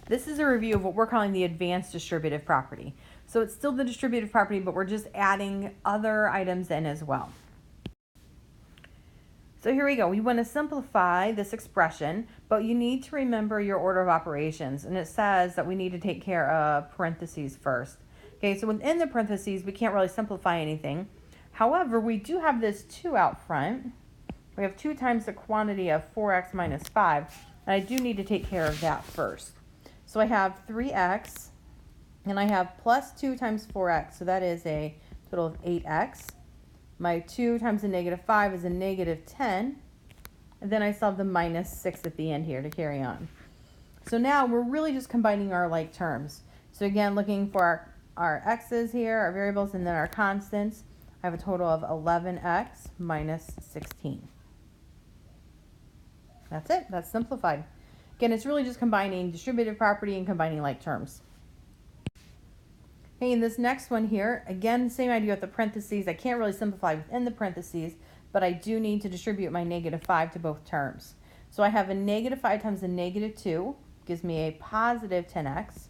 This is a review of what we're calling the advanced distributive property. So it's still the distributive property, but we're just adding other items in as well. So here we go. We want to simplify this expression, but you need to remember your order of operations. And it says that we need to take care of parentheses first. Okay, so within the parentheses, we can't really simplify anything. However, we do have this 2 out front. We have 2 times the quantity of 4x minus 5. And I do need to take care of that first. So I have 3x, and I have plus 2 times 4x. So that is a total of 8x. My 2 times a negative 5 is a negative 10. And then I still have the minus 6 at the end here to carry on. So now we're really just combining our like terms. So again, looking for our x's here, our variables, and then our constants. I have a total of 11x minus 16. That's it. That's simplified. Again, it's really just combining distributive property and combining like terms. Okay, in this next one here, again, same idea with the parentheses. I can't really simplify within the parentheses, but I do need to distribute my negative 5 to both terms. So I have a negative 5 times a negative 2, gives me a positive 10x.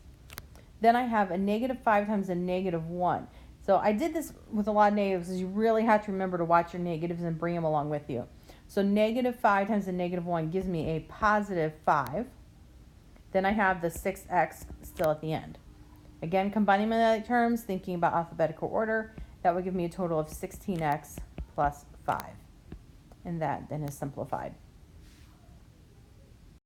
Then I have a negative 5 times a negative 1. So I did this with a lot of negatives, because you really have to remember to watch your negatives and bring them along with you. So negative 5 times a negative 1 gives me a positive 5. Then I have the 6x still at the end. Again, combining my like terms, thinking about alphabetical order, that would give me a total of 16x plus 5. And that then is simplified.